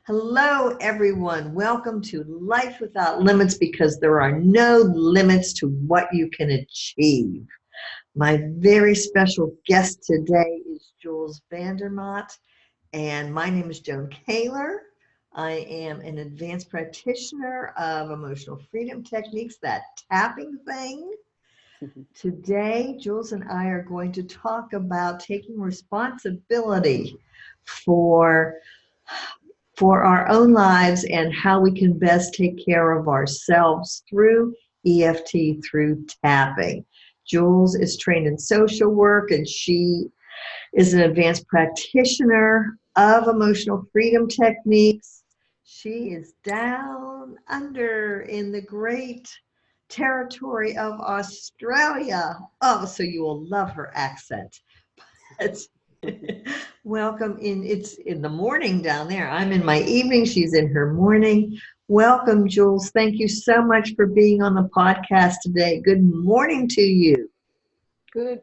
Hello, everyone. Welcome to Life Without Limits because there are no limits to what you can achieve. My very special guest today is Jules Vandermaat, and my name is Joan Kaler. I am an advanced practitioner of emotional freedom techniques, that tapping thing. Today, Jules and I are going to talk about taking responsibility for our own lives and how we can best take care of ourselves through EFT, through tapping. Jules is trained in social work, and she is an advanced practitioner of emotional freedom techniques. She is down under in the great territory of Australia. Oh, so you will love her accent. Welcome in. It's in the morning down there. I'm in my evening. She's in her morning. Welcome, Jules. Thank you so much for being on the podcast today. Good morning to you. Good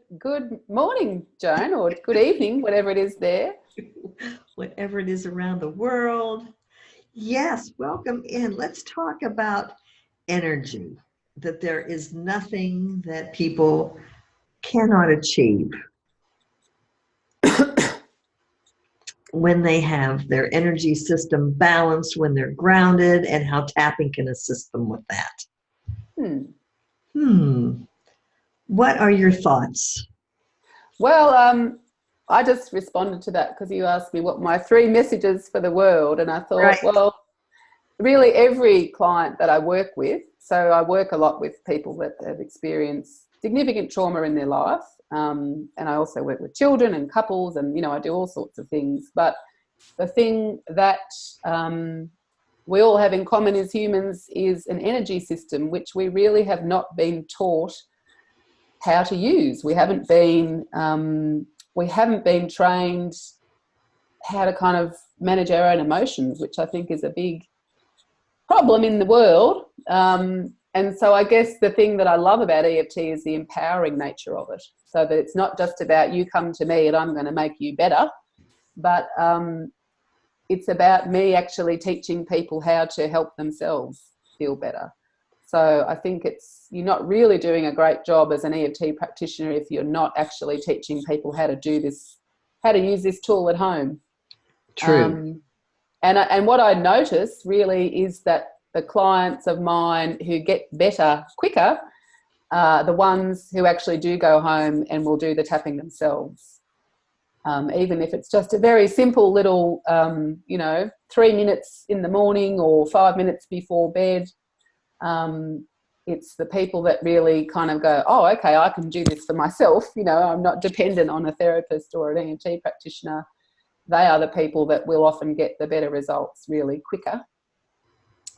morning, Joan, or good evening, whatever it is there. Whatever it is around the world. Yes, welcome in. Let's talk about energy, that there is nothing that people cannot achieve when they have their energy system balanced, when they're grounded, and how tapping can assist them with that. What are your thoughts? Well, I just responded to that because you asked me what my 3 messages for the world, and I thought, Right. Well, really every client that I work with, so I work a lot with people that have experienced significant trauma in their life, and I also work with children and couples, and I do all sorts of things. But the thing that we all have in common as humans is an energy system which we really have not been taught how to use. We haven't been trained how to kind of manage our own emotions, which I think is a big problem in the world. And so I guess the thing that I love about EFT is the empowering nature of it, so that it's not just about you come to me and I'm going to make you better, but it's about me actually teaching people how to help themselves feel better. So I think you're not really doing a great job as an EFT practitioner if you're not actually teaching people how to do this, how to use this tool at home. True. And what I notice really is that the clients of mine who get better quicker are the ones who actually do go home and will do the tapping themselves. Even if it's just a very simple little, 3 minutes in the morning or 5 minutes before bed. It's the people that really kind of go, oh, okay, I can do this for myself. I'm not dependent on a therapist or an EFT practitioner. They are the people that will often get the better results really quicker.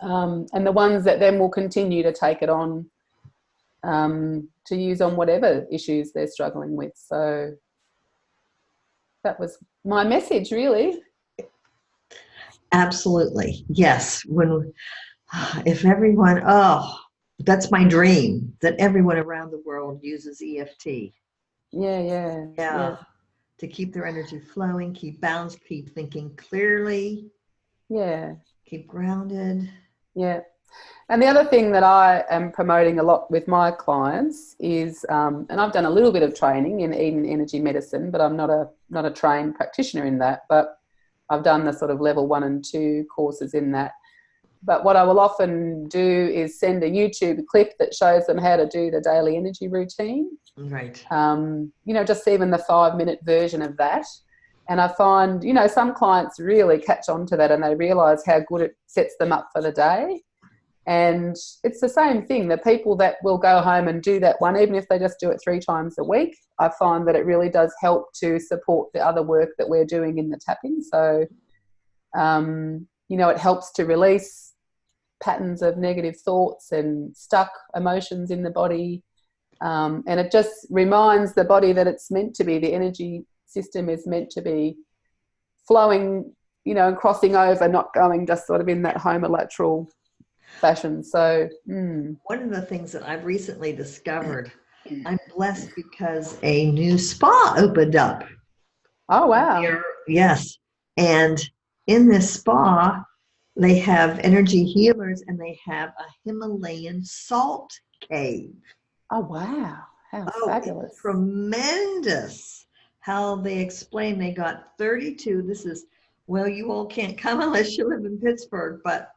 And the ones that then will continue to take it on to use on whatever issues they're struggling with. So that was my message, really. Absolutely. Yes. If everyone, that's my dream, that everyone around the world uses EFT. Yeah. To keep their energy flowing, keep balanced, keep thinking clearly. Yeah. Keep grounded. Yeah. And the other thing that I am promoting a lot with my clients is, and I've done a little bit of training in Eden Energy Medicine, but I'm not a trained practitioner in that, but I've done the sort of level 1 and 2 courses in that. But what I will often do is send a YouTube clip that shows them how to do the daily energy routine. Right. Just even the 5-minute version of that. And I find, some clients really catch on to that and they realise how good it sets them up for the day. And it's the same thing. The people that will go home and do that one, even if they just do it 3 times a week, I find that it really does help to support the other work that we're doing in the tapping. So, it helps to release patterns of negative thoughts and stuck emotions in the body. And it just reminds the body that it's meant to be, the energy system is meant to be flowing, and crossing over, not going just sort of in that homolateral fashion. So one of the things that I've recently discovered, I'm blessed because a new spa opened up. Oh, wow. Yes. And in this spa, They have energy healers, and they have a Himalayan salt cave. Oh, wow. How Oh, it's fabulous. tremendous how they explain they got 32. This is, well, you all can't come unless you live in Pittsburgh, but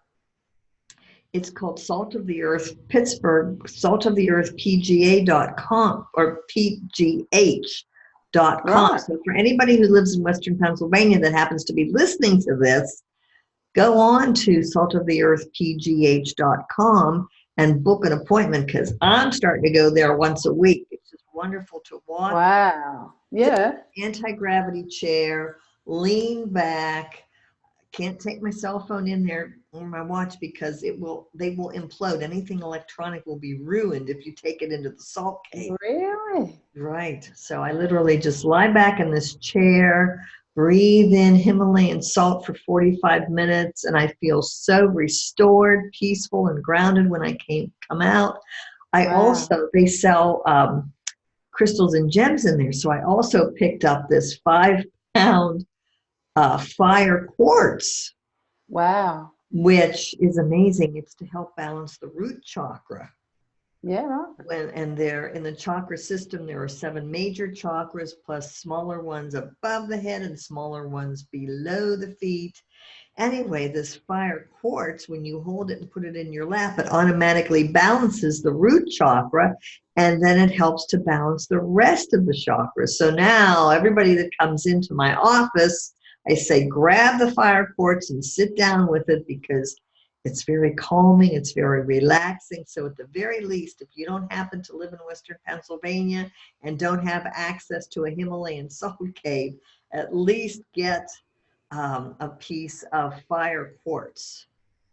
it's called Salt of the Earth Pittsburgh, saltoftheearthpga.com or pgh.com. Right. So for anybody who lives in Western Pennsylvania that happens to be listening to this, go on to saltoftheearthpgh.com and book an appointment, because I'm starting to go there once a week. It's just wonderful to walk, Wow. sit Yeah. in an anti-gravity chair, lean back. Can't take my cell phone in there or my watch, because they will implode. Anything electronic will be ruined if you take it into the salt cave. Really? Right. So I literally just lie back in this chair, breathe in Himalayan salt for 45 minutes, and I feel so restored, peaceful, and grounded when I come out. Wow. They sell crystals and gems in there. So I also picked up this 5-pound fire quartz, Wow. which is amazing. It's to help balance the root chakra. Yeah, right. And there in the chakra system, there are 7 major chakras plus smaller ones above the head and smaller ones below the feet. Anyway, this fire quartz, when you hold it and put it in your lap, it automatically balances the root chakra, and then it helps to balance the rest of the chakras. So now everybody that comes into my office, I say, grab the fire quartz and sit down with it, because it's very calming, it's very relaxing. So at the very least, if you don't happen to live in Western Pennsylvania and don't have access to a Himalayan salt cave, at least get a piece of fire quartz.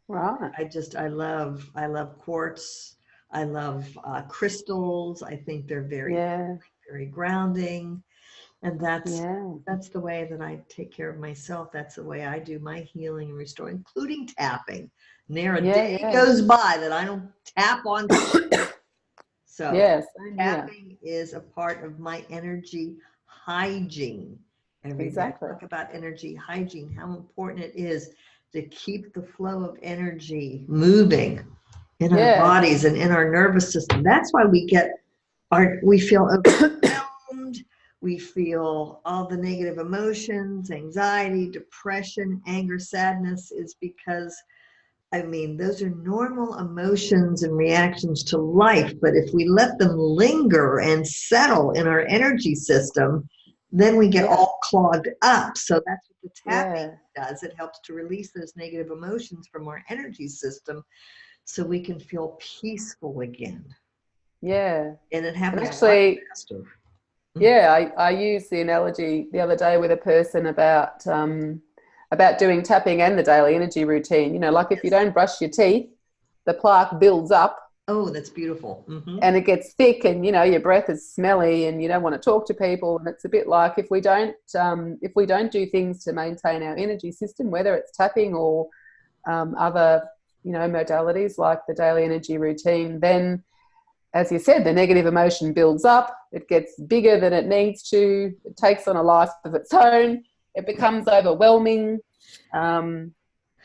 Right. I love quartz. I love crystals. I think they're very, Yeah. very grounding. And Yeah. that's the way that I take care of myself. That's the way I do my healing and restoring, including tapping. Ne'er a Yeah. day Yeah. goes by that I don't tap on. So Yeah. Same here. tapping is a part of my energy hygiene every day. Exactly. Talk about energy hygiene, how important it is to keep the flow of energy moving in our Yeah. bodies and in our nervous system. That's why we feel overwhelmed. We feel all the negative emotions, anxiety, depression, anger, sadness, is because, I mean, those are normal emotions and reactions to life. But if we let them linger and settle in our energy system, then we get Yeah. all clogged up. So that's what the tapping Yeah. does. It helps to release those negative emotions from our energy system so we can feel peaceful again. Yeah. And it And happens a lot actually, faster. yeah, I used the analogy the other day with a person about doing tapping and the daily energy routine. You know, like if you don't brush your teeth, the plaque builds up Oh, that's beautiful. Mm-hmm. and it gets thick, and you know your breath is smelly, and you don't want to talk to people. And it's a bit like if we don't do things to maintain our energy system, whether it's tapping or other modalities like the daily energy routine, then, as you said, the negative emotion builds up, it gets bigger than it needs to, it takes on a life of its own, it becomes overwhelming.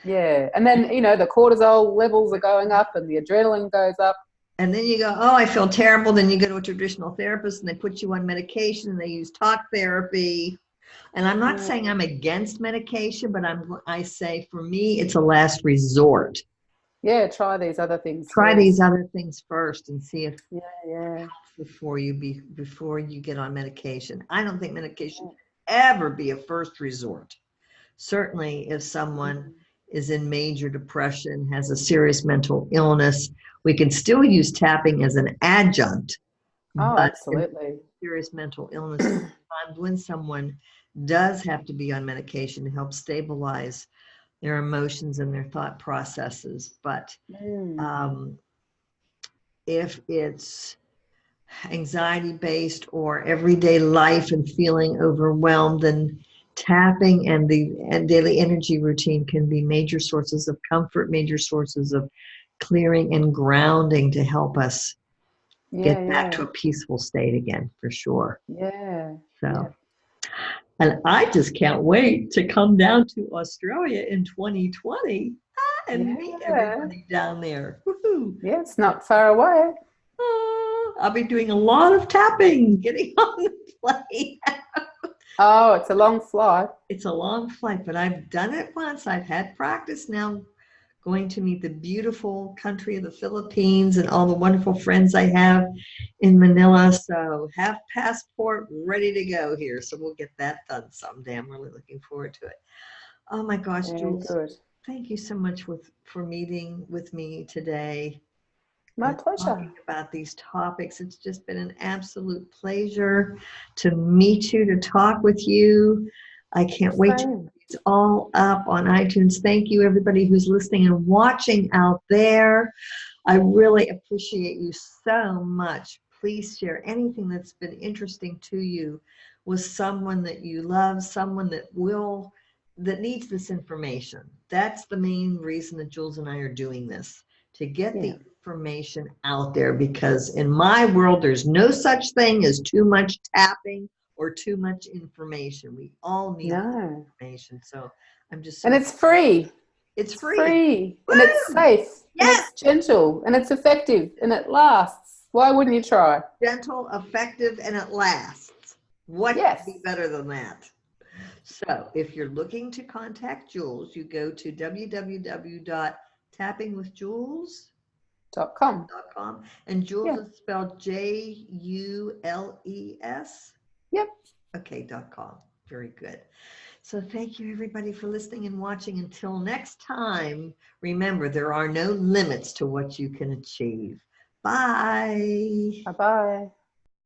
Yeah. And then, the cortisol levels are going up and the adrenaline goes up. And then you go, oh, I feel terrible. Then you go to a traditional therapist and they put you on medication and they use talk therapy. And I'm not saying I'm against medication, but I say for me, it's a last resort. Yeah, try these other things Try first. these other things first and see if Yeah. before you get on medication. I don't think medication should ever be a first resort. Certainly, if someone is in major depression, has a serious mental illness, we can still use tapping as an adjunct. Oh, But in absolutely. serious mental illness, times when someone does have to be on medication to help stabilize their emotions and their thought processes. But if it's anxiety based or everyday life and feeling overwhelmed, then tapping and daily energy routine can be major sources of comfort, major sources of clearing and grounding to help us get back to a peaceful state again, for sure. Yeah. So, and I just can't wait to come down to Australia in 2020. and meet everybody down there. Woo-hoo. Yeah, it's not far away. I'll be doing a lot of tapping, getting on the plane. Oh, it's a long flight. It's a long flight, but I've done it once. I've had practice now going to meet the beautiful country of the Philippines and all the wonderful friends I have in Manila. So have passport ready to go here. So we'll get that done someday. I'm really looking forward to it. Oh my gosh, Very Jules, good. thank you so much for meeting with me today. My And pleasure. talking about these topics. It's just been an absolute pleasure to meet you, to talk with you. I can't wait to Same. put these all up on iTunes. Thank you, everybody who's listening and watching out there. I really appreciate you so much. Please share anything that's been interesting to you with someone that you love, someone that needs this information. That's the main reason that Jules and I are doing this, to get the information out there, because in my world, there's no such thing as too much tapping or too much information. We all need information. So I'm just so And it's free. It's It's free. free. Woo! And it's safe. And Yes. it's gentle. And it's effective. And it lasts. Why wouldn't you try? Gentle, effective, and it lasts. What Yes. could be better than that? So if you're looking to contact Jules, you go to www.tappingwithjules.com. And Jules is spelled Jules. Yep. Okay, .com. Very good. So thank you, everybody, for listening and watching. Until next time, remember, there are no limits to what you can achieve. Bye. Bye-bye.